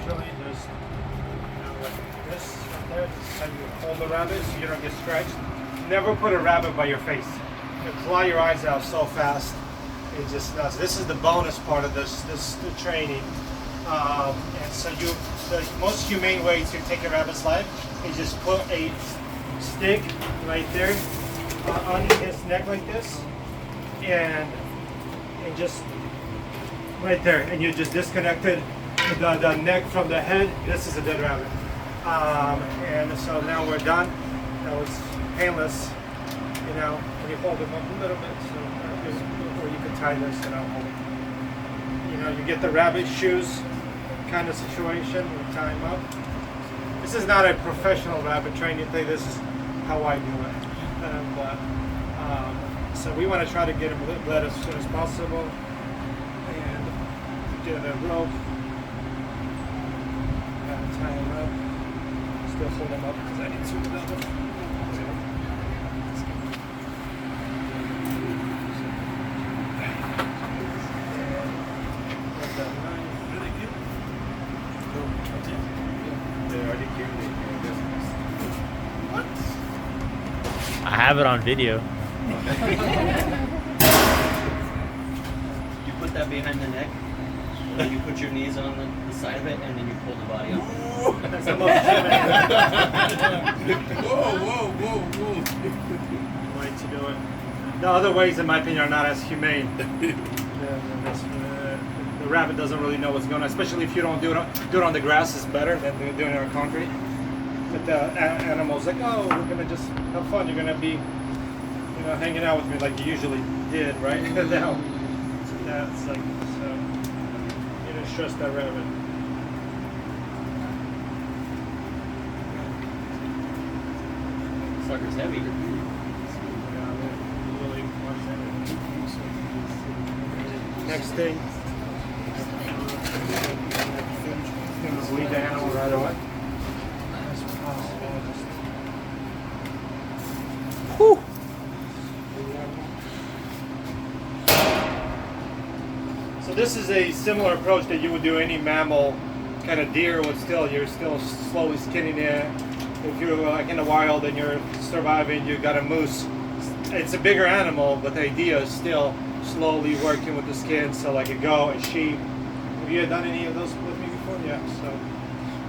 naturally just like this right there. This is how you hold the rabbit so you don't get scratched. Never put a rabbit by your face. You claw your eyes out so fast. It's just nuts. This is the bonus part of this training. And so the most humane way to take a rabbit's life is just put a stick right there on his neck like this, and just right there, and you just disconnected the neck from the head. This is a dead rabbit. And so now we're done. That was painless. You know, can you hold him up a little bit? So, or you can tie this and I'll hold it. You know, you get the rabbit shoes kind of situation. We tie him up. This is not a professional rabbit training thing. This is how I do it. So we want to try to get him bled as soon as possible. And get the rope. Tie him up. Still hold him up because I need to move him. I have it on video. You put that behind the neck, and then you put your knees on the side of it, and then you pull the body up. That's the most Whoa. way to do it. The other ways, in my opinion, are not as humane. The rabbit doesn't really know what's going on, especially if you don't do it on the grass. Is better than doing it on concrete. But the animals like, oh, we're gonna just have fun. You're gonna be, you know, hanging out with me like you usually did, right? Now, that's like, so you don't stress that rabbit. Sucker's heavy. Next thing, just leave the animal right away. Whew. So this is a similar approach that you would do any mammal, kind of deer would still, you're still slowly skinning it. If you're like in the wild and you're surviving, you got a moose. It's a bigger animal, but the idea is still slowly working with the skin. So like a goat, a sheep. Have you done any of those with me before? Yeah. So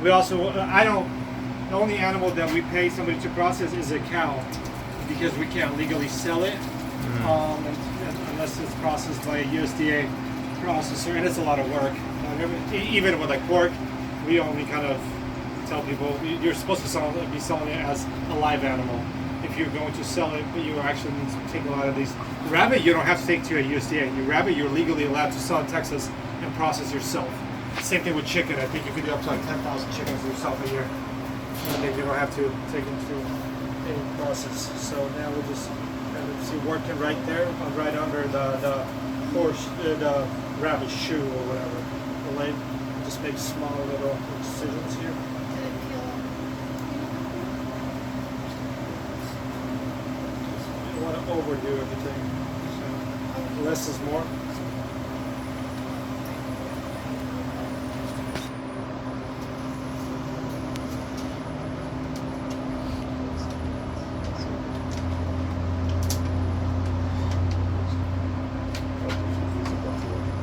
we also, the only animal that we pay somebody to process is a cow, because we can't legally sell it unless it's processed by a USDA processor, and it's a lot of work. Even with like pork, we only kind of tell people you're supposed to be selling it as a live animal. If you're going to sell it, but you actually need to take a lot of these. Rabbit, you don't have to take to a USDA. Your rabbit, you're legally allowed to sell in Texas and process yourself. Same thing with chicken. I think you could do up to like 10,000 chickens yourself a year, and then you don't have to take them to any process. So now we're just see working right there, right under the horse, the rabbit shoe or whatever. The leg. Just make small little incisions here. You want to overdo everything. So less is more.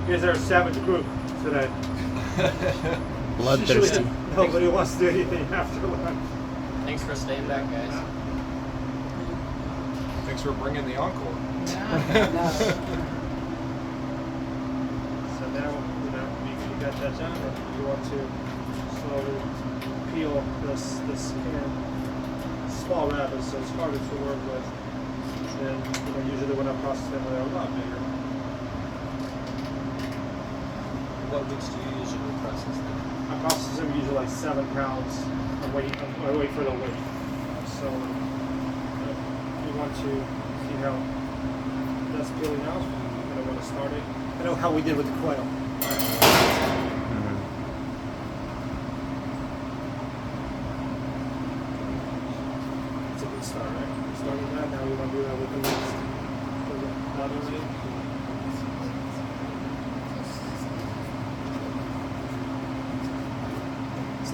Here's our savage group today. Bloodthirsty. Nobody wants to do anything after lunch. Thanks for staying back, guys. Thanks for bringing the encore. So now, you got that done, or you want to slowly peel this skin. Small rabbits, so it's harder to work with. And usually when I process them, they're a lot bigger. What weights do you usually process them? I process them usually like 7 pounds. I wait for the weight. So you want to see how that's peeling out. I don't want to start it. I know how we did with the quail. It's a good start, right? We started that. Now we want to do that with the next.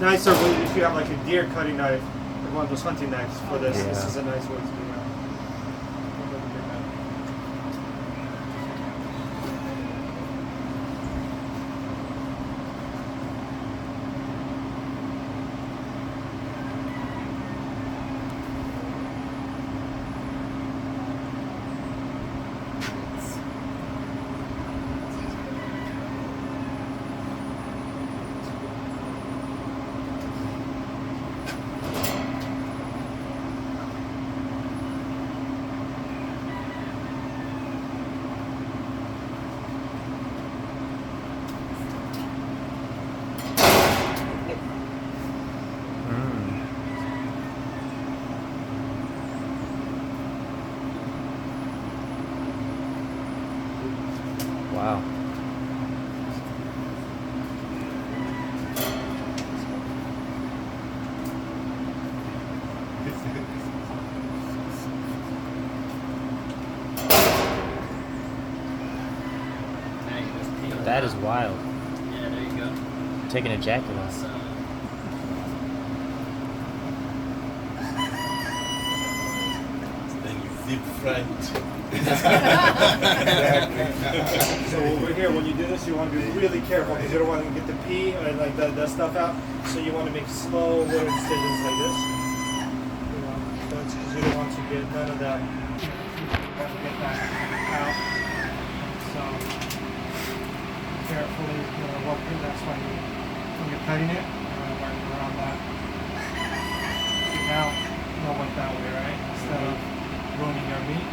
It's nicer if you have like a deer cutting knife, like one of those hunting knives for this. This Yeah. is a nice way to do that. Wow. Now you just peel it That out. is wild. Yeah, there you go. Taking a jacket off. So, Then you flip front. So over here, when you do this, you want to be really careful because you don't want to get the pee and like that stuff out. So you want to make slow little incisions like this. That's because you don't want to get none of that. You want to get that out. So carefully, work it. That's why when you're cutting it, work around that. So now you went that way, right? Instead of ruining your meat.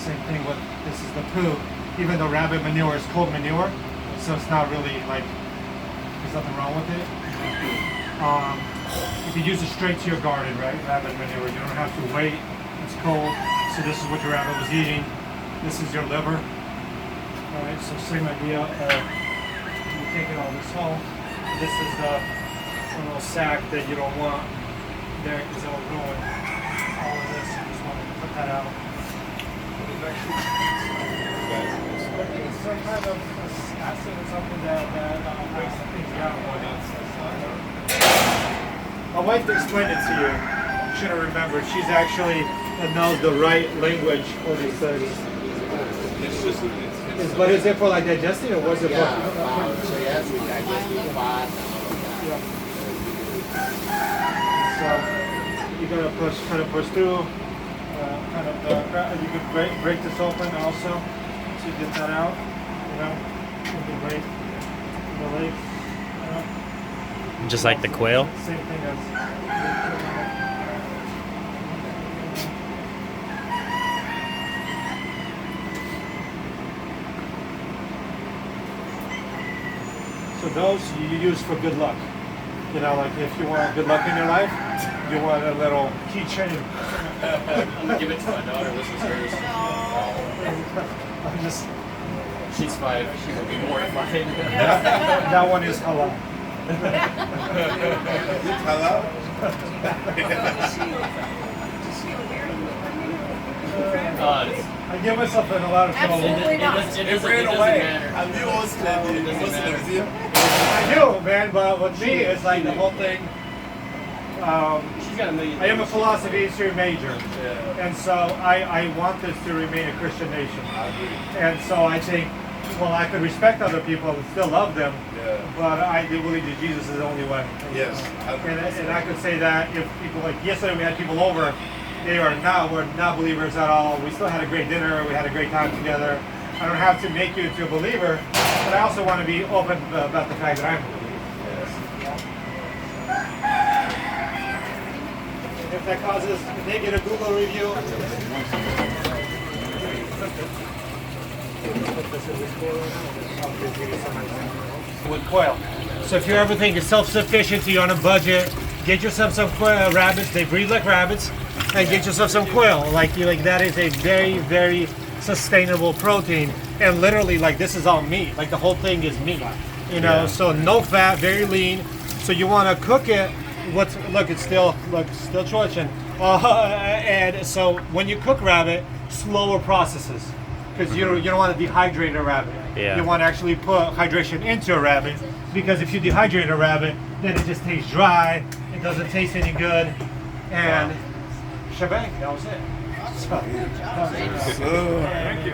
Same thing with, this is the poo. Even though rabbit manure is cold manure, so it's not really like, there's nothing wrong with it. You can use it straight to your garden, right? Rabbit manure, you don't have to wait, it's cold. So this is what your rabbit was eating. This is your liver. All right, so same idea. You're taking all this home. This is the little sack that you don't want there because it'll ruin all of this. You just want to put that out. It's some kind of acid or something that breaks things down. My wife explained it to you. You should have remembered. She's actually knows the right language for these things. But is it for like digesting or was it for? So yes, we digestive part. So you're gonna push, kind of push through. You could break this open also to get that out. You can break the leg. Just like the quail. Same thing as. So those you use for good luck. Like if you want good luck in your life, you want a little keychain. I'm gonna give it to my daughter. This is hers. I'm just, She's 5. She will be mortified. that one is halal. Hello? I give myself in a lot of trouble. Absolutely not. It It doesn't ran away. matter. And you always claim It doesn't Muslims, matter. yeah? I do, man, but with me, it's like the whole thing. She's got a million. I am a philosophy history major, Yeah. and so I want this to remain a Christian nation. I agree. And so I think, well, I could respect other people and still love them, Yeah. but I do believe that Jesus is the only way. Yes. And I could say that if people, like yesterday we had people over, were not believers at all. We still had a great dinner, we had a great time together. I don't have to make you into a believer, but I also want to be open about the fact that I'm a believer. And if that causes a negative Google review, with quail. So if you're everything is self-sufficient, you're on a budget, get yourself some quail rabbits. They breed like rabbits, and get yourself some quail. Like that is a very, very sustainable protein. And literally, like this is all meat. Like the whole thing is meat. So no fat, very lean. So you want to cook it. It's still twitching. And so when you cook rabbit, slower processes, because you don't want to dehydrate a rabbit. Yeah. You want to actually put hydration into a rabbit, because if you dehydrate a rabbit, then it just tastes dry. It doesn't taste any good, and shebang. That was it. So, So, thank you.